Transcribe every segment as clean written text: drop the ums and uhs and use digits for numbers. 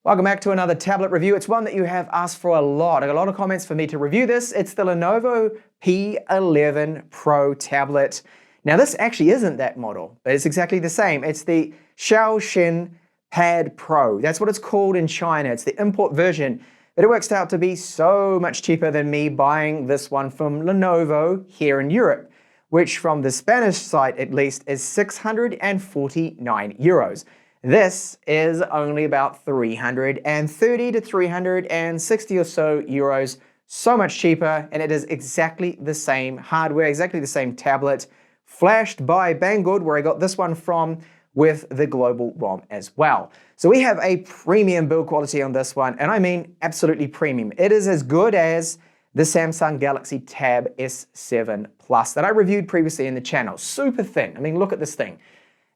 Welcome back to another tablet review. It's one that you have asked for a lot. I got a lot of comments for me to review this. It's the Lenovo P11 Pro tablet. Now this actually isn't that model, but it's exactly the same. It's the XiaoXin Pad Pro. That's what it's called in China. It's the import version, but it works out to be so much cheaper than me buying this one from Lenovo here in Europe, which from the Spanish site at least is 649 euros. This is only about 330 to 360 or so euros, so much cheaper, and it is exactly the same hardware, exactly the same tablet, flashed by Banggood, where I got this one from, with the global ROM as well. So we have a premium build quality on this one, and I mean absolutely premium. It is as good as the Samsung Galaxy Tab S7 Plus that I reviewed previously in the channel. Super thin. I mean, look at this thing.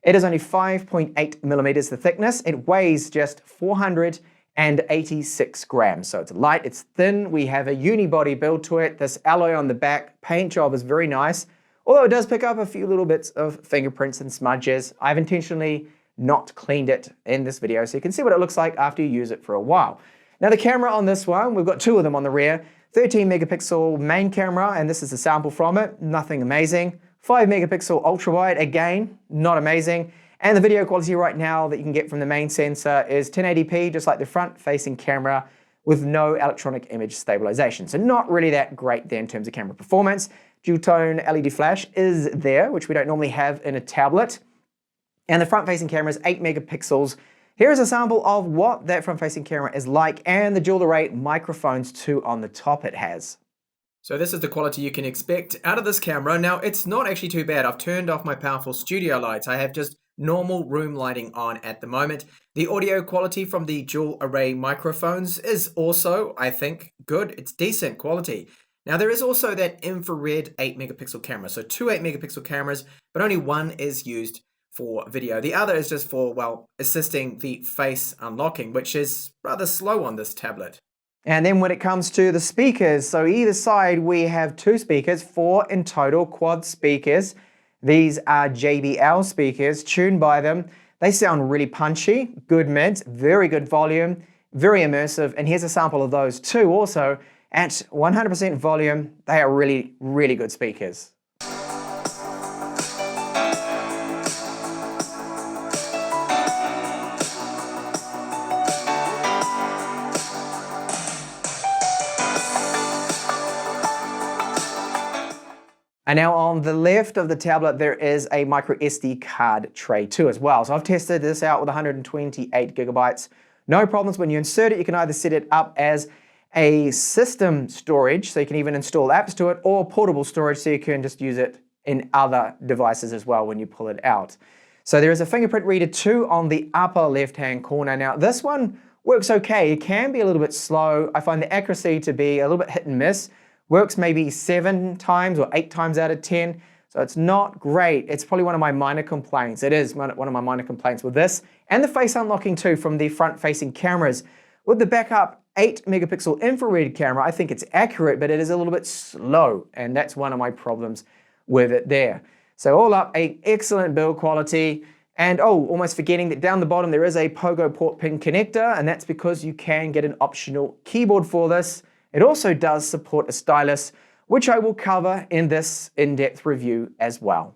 It is only 5.8 millimeters the thickness. It weighs just 486 grams. So it's light, it's thin. We have a unibody build to it. This alloy on the back paint job is very nice, although it does pick up a few little bits of fingerprints and smudges. I've intentionally not cleaned it in this video, so you can see what it looks like after you use it for a while. Now the camera on this one, we've got two of them on the rear. 13 megapixel main camera, and this is a sample from it. Nothing amazing. 5 megapixel ultra wide, again, not amazing. And the video quality right now that you can get from the main sensor is 1080p, just like the front facing camera, with no electronic image stabilization. So not really that great there in terms of camera performance. Dual tone LED flash is there, which we don't normally have in a tablet. And the front facing camera is 8 megapixels. Here's a sample of what that front facing camera is like, and the dual array microphones too on the top it has. So this is the quality you can expect out of this camera. Now, it's not actually too bad. I've turned off my powerful studio lights. I have just normal room lighting on at the moment. The audio quality from the dual array microphones is also, I think, good. It's decent quality. Now, there is also that infrared 8 megapixel camera. So two 8 megapixel cameras, but only one is used for video. The other is just for, well, assisting the face unlocking, which is rather slow on this tablet. And then when it comes to the speakers, so either side we have two speakers, 4 in total, quad speakers. These are JBL speakers, tuned by them. They sound really punchy, good mids, very good volume, very immersive. And here's a sample of those too also. At 100% volume, they are really, really good speakers. And now on the left of the tablet, there is a micro SD card tray too as well. So I've tested this out with 128 gigabytes. No problems when you insert it. You can either set it up as a system storage, so you can even install apps to it, or portable storage, so you can just use it in other devices as well when you pull it out. So there is a fingerprint reader too on the upper left-hand corner. Now this one works okay. It can be a little bit slow. I find the accuracy to be a little bit hit and miss. Works maybe 7 times or 8 times out of 10, so it's not great. It's probably one of my minor complaints. It is one of my minor complaints with this, and the face unlocking too from the front-facing cameras. With the backup 8 megapixel infrared camera, I think it's accurate, but it is a little bit slow, and that's one of my problems with it there. So all up, an excellent build quality, and oh, almost forgetting that down the bottom there is a Pogo port pin connector, and that's because you can get an optional keyboard for this. It also does support a stylus, which I will cover in this in-depth review as well.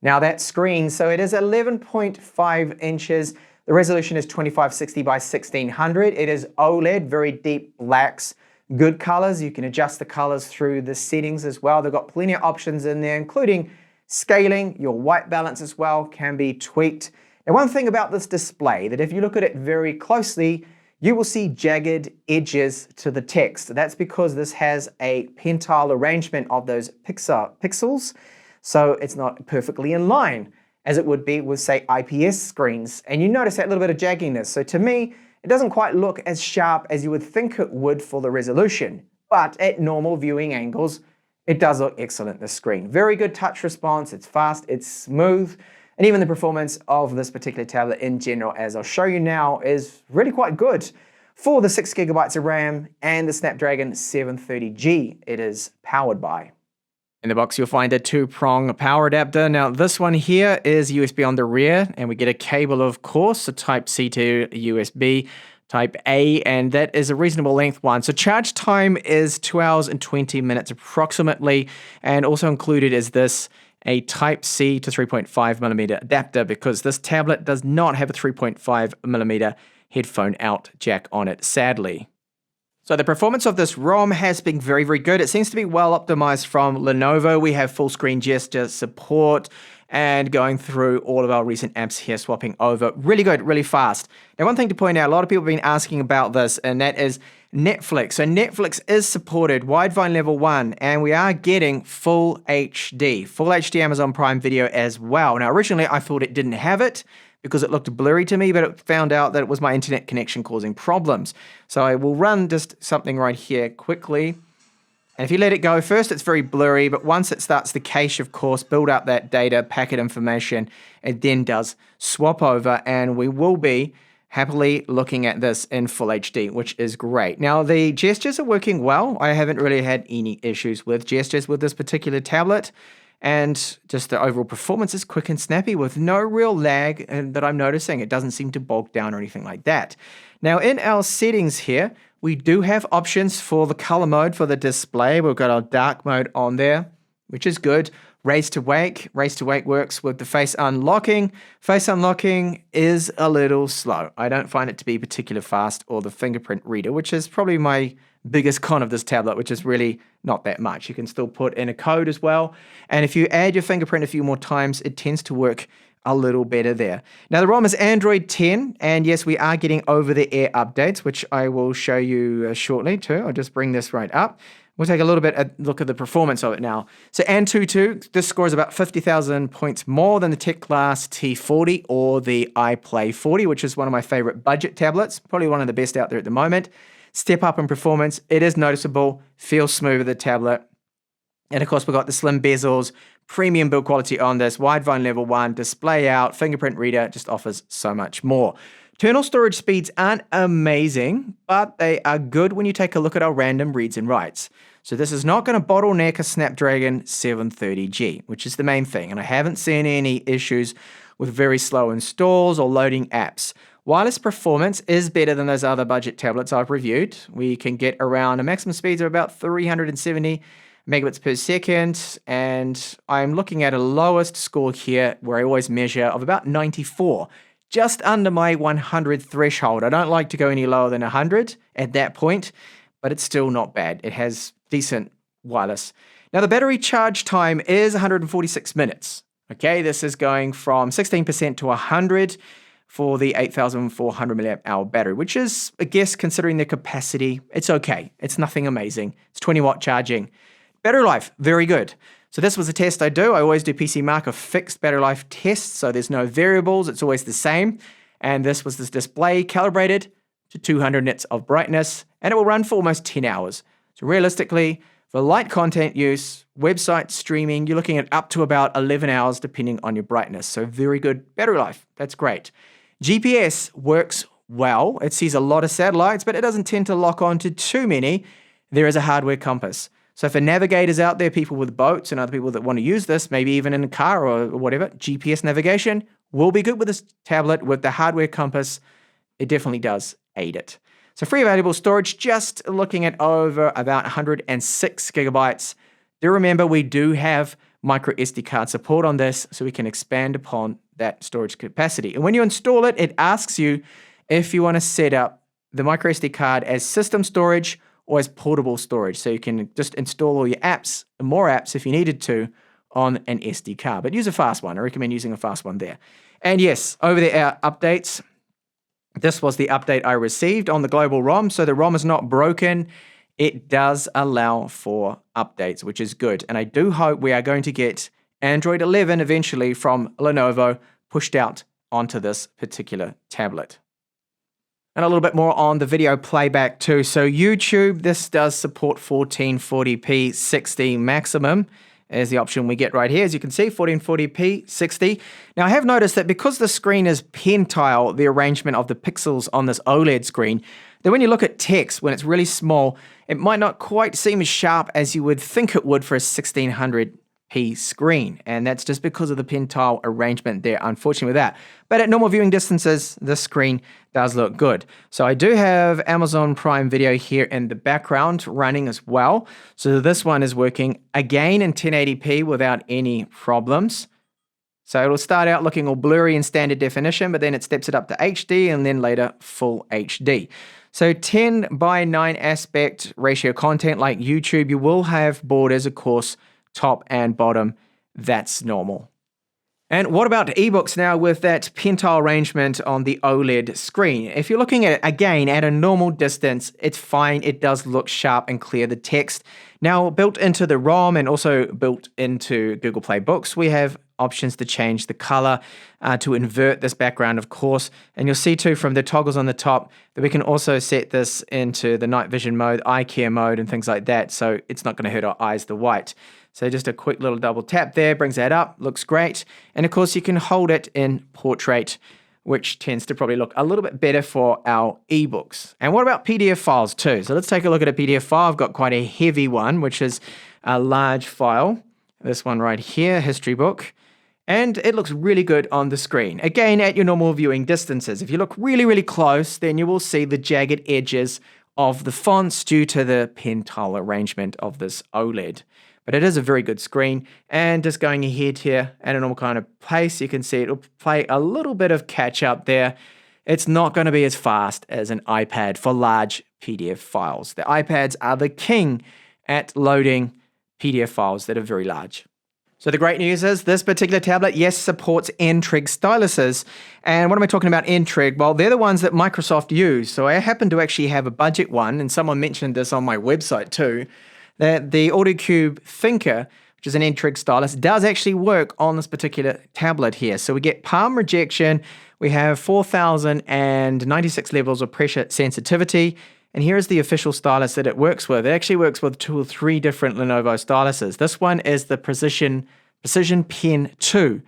Now that screen, so it is 11.5 inches. The resolution is 2560 by 1600. It is OLED, very deep blacks, good colors. You can adjust the colors through the settings as well. They've got plenty of options in there, including scaling. Your white balance as well can be tweaked. Now one thing about this display, that if you look at it very closely, you will see jagged edges to the text. That's because this has a pentile arrangement of those pixels, so it's not perfectly in line as it would be with, say, IPS screens. And you notice that little bit of jagginess. So to me, it doesn't quite look as sharp as you would think it would for the resolution. But at normal viewing angles, it does look excellent, the screen. Very good touch response, it's fast, it's smooth. And even the performance of this particular tablet in general, as I'll show you now, is really quite good. For the 6 gigabytes of RAM and the Snapdragon 730G it is powered by. In the box you'll find a 2-prong power adapter. Now this one here is USB on the rear, and we get a cable, of course, a Type-C to USB. Type A, and that is a reasonable length one. So charge time is 2 hours and 20 minutes approximately, and also included is this a Type C to 3.5 millimeter adapter, because this tablet does not have a 3.5 millimeter headphone out jack on it, sadly. So the performance of this ROM has been very, very good. It seems to be well optimized from Lenovo. We have full screen gesture support, and going through all of our recent apps here, swapping over. Really good, really fast. Now, one thing to point out, a lot of people have been asking about this, and that is Netflix. So Netflix is supported widevine level 1, and we are getting full HD. Full HD Amazon Prime Video as well. Now, originally, I thought it didn't have it because it looked blurry to me, but it found out that it was my internet connection causing problems. So I will run just something right here quickly. And if you let it go, first it's very blurry, but once it starts to cache, of course, build up that data, packet information, it then does swap over, and we will be happily looking at this in full HD, which is great. Now, the gestures are working well. I haven't really had any issues with gestures with this particular tablet, and just the overall performance is quick and snappy with no real lag that I'm noticing. It doesn't seem to bog down or anything like that. Now, in our settings here, we do have options for the color mode for the display. We've got our dark mode on there, which is good. Raise to wake. Raise to wake works with the face unlocking. Face unlocking is a little slow. I don't find it to be particularly fast, or the fingerprint reader, which is probably my biggest con of this tablet, which is really not that much. You can still put in a code as well. And if you add your fingerprint a few more times, it tends to work a little better there. Now, the ROM is Android 10, and yes, we are getting over-the-air updates, which I will show you shortly too. I'll just bring this right up. We'll take a little bit of a look at the performance of it now. So Antutu, this scores about 50,000 points more than the Tech Class T40 or the iPlay 40, which is one of my favorite budget tablets, probably one of the best out there at the moment. Step up in performance, it is noticeable, feels smooth with the tablet. And of course, we've got the slim bezels, premium build quality on this, widevine level 1, display out, fingerprint reader, just offers so much more. Internal storage speeds aren't amazing, but they are good when you take a look at our random reads and writes. So this is not going to bottleneck a Snapdragon 730G, which is the main thing. And I haven't seen any issues with very slow installs or loading apps. Wireless performance is better than those other budget tablets I've reviewed. We can get around a maximum speeds of about 370 megabits per second, and I'm looking at a lowest score here where I always measure of about 94, just under my 100 threshold. I don't like to go any lower than 100 at that point, but it's still not bad. It has decent wireless. Now, the battery charge time is 146 minutes. Okay, this is going from 16% to 100 for the 8,400 milliamp hour battery, which is, I guess, considering the capacity, it's okay. It's nothing amazing. It's 20 watt charging. Battery life, very good. So this was a test I do. I always do PC Mark, a fixed battery life test, so there's no variables. It's always the same. And this was this display calibrated to 200 nits of brightness, and it will run for almost 10 hours. So realistically, for light content use, website streaming, you're looking at up to about 11 hours depending on your brightness. So very good battery life. That's great. GPS works well. It sees a lot of satellites, but it doesn't tend to lock onto too many. There is a hardware compass. So for navigators out there, people with boats and other people that want to use this, maybe even in a car or whatever, GPS navigation will be good with this tablet. With the hardware compass, it definitely does aid it. So free available storage, just looking at over about 106 gigabytes. Do remember, we do have micro SD card support on this, so we can expand upon that storage capacity. And when you install it, it asks you if you want to set up the micro SD card as system storage or as portable storage. So you can just install all your apps, and more apps if you needed to, on an SD card. But use a fast one. I recommend using a fast one there. And yes, over the updates, this was the update I received on the global ROM. So the ROM is not broken. It does allow for updates, which is good. And I do hope we are going to get Android 11 eventually from Lenovo pushed out onto this particular tablet. And a little bit more on the video playback too. So YouTube, this does support 1440p 60 maximum as the option we get right here. As you can see, 1440p 60. Now I have noticed that because the screen is pentile, the arrangement of the pixels on this OLED screen, that when you look at text, when it's really small, it might not quite seem as sharp as you would think it would for a 1600 screen, and that's just because of the pen tile arrangement there, unfortunately with that. But at normal viewing distances, this screen does look good. So I do have Amazon Prime Video here in the background running as well. So this one is working again in 1080p without any problems. So it'll start out looking all blurry in standard definition, but then it steps it up to HD and then later full HD. So 10:9 aspect ratio content like YouTube, you will have borders, of course, top and bottom. That's normal. And what about eBooks now with that pen tile arrangement on the OLED screen? If you're looking at it again at a normal distance, it's fine. It does look sharp and clear, the text. Now, built into the ROM and also built into Google Play Books, we have options to change the color, to invert this background, of course. And you'll see too from the toggles on the top that we can also set this into the night vision mode, eye care mode, and things like that. So it's not going to hurt our eyes, the white. So just a quick little double tap there, brings that up, looks great. And of course you can hold it in portrait, which tends to probably look a little bit better for our ebooks. And what about PDF files too? So let's take a look at a PDF file. I've got quite a heavy one, which is a large file. This one right here, history book. And it looks really good on the screen. Again, at your normal viewing distances. If you look really, really close, then you will see the jagged edges of the fonts due to the pen tile arrangement of this OLED. But it is a very good screen, and just going ahead here at a normal kind of pace, you can see it'll play a little bit of catch up there. It's not going to be as fast as an iPad for large PDF files. The iPads are the king at loading PDF files that are very large. So the great news is this particular tablet, yes, supports N-Trig styluses. And what am I talking about N-Trig? Well, they're the ones that Microsoft use. So I happen to actually have a budget one, and someone mentioned this on my website too, that the AudioCube Thinker, which is an N-Trig stylus, does actually work on this particular tablet here. So we get palm rejection, we have 4,096 levels of pressure sensitivity, and here is the official stylus that it works with. It actually works with 2 or 3 different Lenovo styluses. This one is the Precision Pen 2,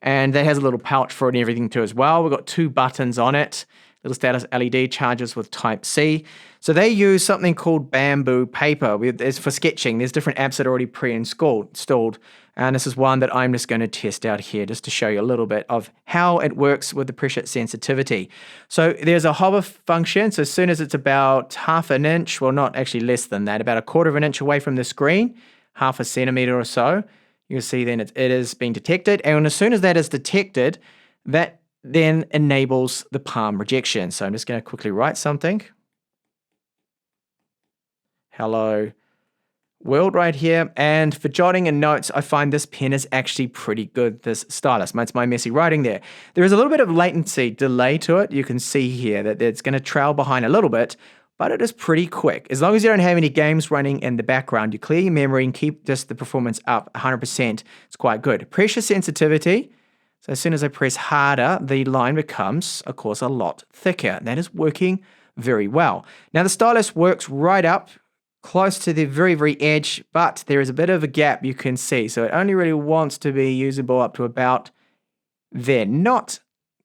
and that has a little pouch for it and everything too as well. We've got 2 buttons on it. Little status LED charges with Type-C. So they use something called bamboo paper. It's for sketching. There's different apps that are already pre-installed. And this is one that I'm just going to test out here just to show you a little bit of how it works with the pressure sensitivity. So there's a hover function. So as soon as it's about half an inch, well, not actually less than that, about a quarter of an inch away from the screen, half a centimeter or so, you'll see then it is being detected. And as soon as that is detected, that then enables the palm rejection. So I'm just going to quickly write something. Hello world right here. And for jotting and notes, I find this pen is actually pretty good, this stylus. It's my messy writing there. There is a little bit of latency delay to it. You can see here that it's going to trail behind a little bit, but it is pretty quick. As long as you don't have any games running in the background, you clear your memory and keep just the performance up 100%. It's quite good. Pressure sensitivity. So as soon as I press harder, the line becomes, of course, a lot thicker. That is working very well. Now the stylus works right up close to the very, very edge, but there is a bit of a gap you can see. So it only really wants to be usable up to about there. Not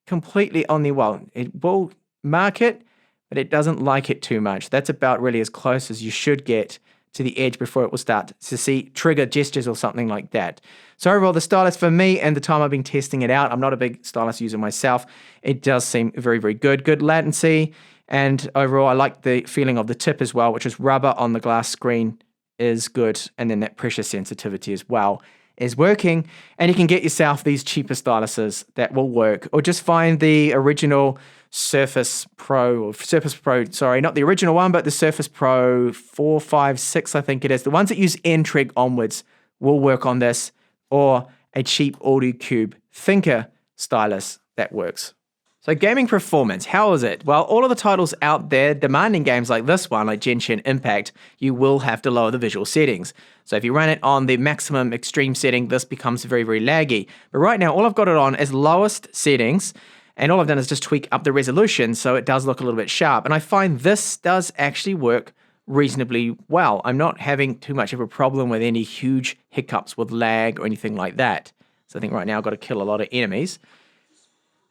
completely on the wall. It will mark it, but it doesn't like it too much. That's about really as close as you should get to the edge before it will start to see trigger gestures or something like that. So overall, the stylus for me and the time I've been testing it out, I'm not a big stylus user myself. It does seem very, very good. Good latency. And overall, I like the feeling of the tip as well, which is rubber on the glass screen is good. And then that pressure sensitivity as well is working. And you can get yourself these cheaper styluses that will work, or just find the original Surface Pro, sorry, not the original one, but the Surface Pro 4, 5, 6, I think it is. The ones that use N-Trig onwards will work on this, or a cheap AudioCube Thinker stylus that works. So gaming performance, how is it? Well, all of the titles out there, demanding games like this one, like Genshin Impact, you will have to lower the visual settings. So if you run it on the maximum extreme setting, this becomes very, very laggy. But right now, all I've got it on is lowest settings, and all I've done is just tweak up the resolution so it does look a little bit sharp. And I find this does actually work reasonably well. I'm not having too much of a problem with any huge hiccups with lag or anything like that. So I think right now I've got to kill a lot of enemies.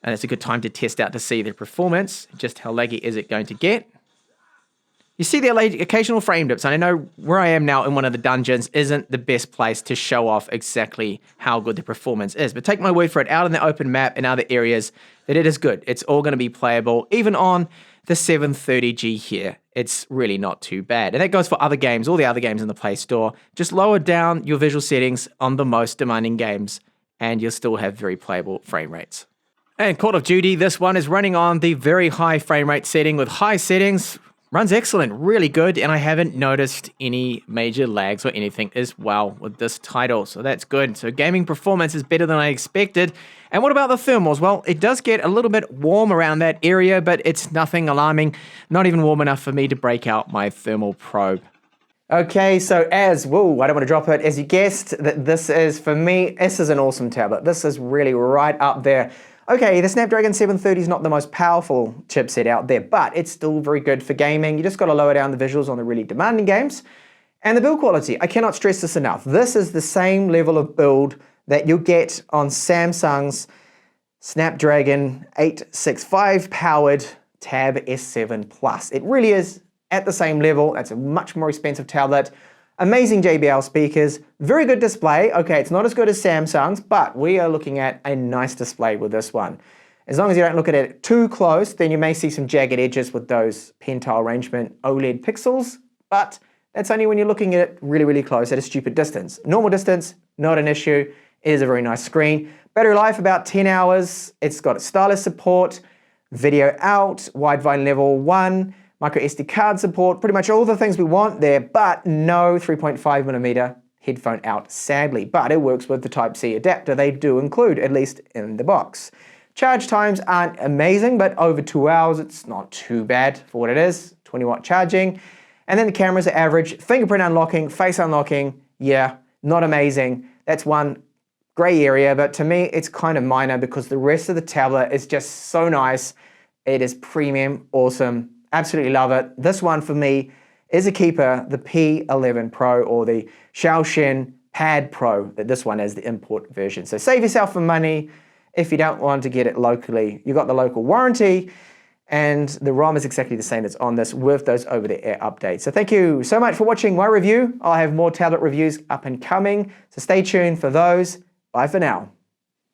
And it's a good time to test out to see the performance, just how laggy is it going to get. You see the occasional frame dips, and I know where I am now in one of the dungeons isn't the best place to show off exactly how good the performance is, but take my word for it, out in the open map and other areas, that it is good. It's all going to be playable, even on the 730G here. It's really not too bad. And that goes for other games, all the other games in the Play Store. Just lower down your visual settings on the most demanding games, and you'll still have very playable frame rates. And Call of Duty, this one is running on the very high frame rate setting with high settings. Runs excellent, really good, and I haven't noticed any major lags or anything as well with this title, so that's good. So gaming performance is better than I expected. And what about the thermals? Well, it does get a little bit warm around that area, but it's nothing alarming, not even warm enough for me to break out my thermal probe. Okay, so I don't want to drop it, as you guessed, that this is, for me, this is an awesome tablet. This is really right up there. Okay, the Snapdragon 730 is not the most powerful chipset out there, but it's still very good for gaming. You just got to lower down the visuals on the really demanding games. And the build quality, I cannot stress this enough. This is the same level of build that you'll get on Samsung's Snapdragon 865 powered Tab S7 Plus. It really is at the same level. That's a much more expensive tablet. Amazing JBL speakers, very good display. Okay, it's not as good as Samsung's, but we are looking at a nice display with this one. As long as you don't look at it too close, then you may see some jagged edges with those pen-tile arrangement OLED pixels, but that's only when you're looking at it really, really close at a stupid distance. Normal distance, not an issue. It is a very nice screen. Battery life, about 10 hours. It's got stylus support, video out, Wi-Fi level 1, micro SD card support, pretty much all the things we want there, but no 3.5mm headphone out, sadly. But it works with the Type-C adapter they do include, at least in the box. Charge times aren't amazing, but over 2 hours, it's not too bad for what it is. 20-watt charging. And then the cameras are average. Fingerprint unlocking, face unlocking, yeah, not amazing. That's one gray area, but to me, it's kind of minor because the rest of the tablet is just so nice. It is premium, awesome. Absolutely love it. This one for me is a keeper, the P11 Pro or the XiaoXin Pad Pro, that this one is the import version. So save yourself some money if you don't want to get it locally. You got the local warranty, and the ROM is exactly the same as on this with those over-the-air updates. So thank you so much for watching my review. I'll have more tablet reviews up and coming, so stay tuned for those. Bye for now.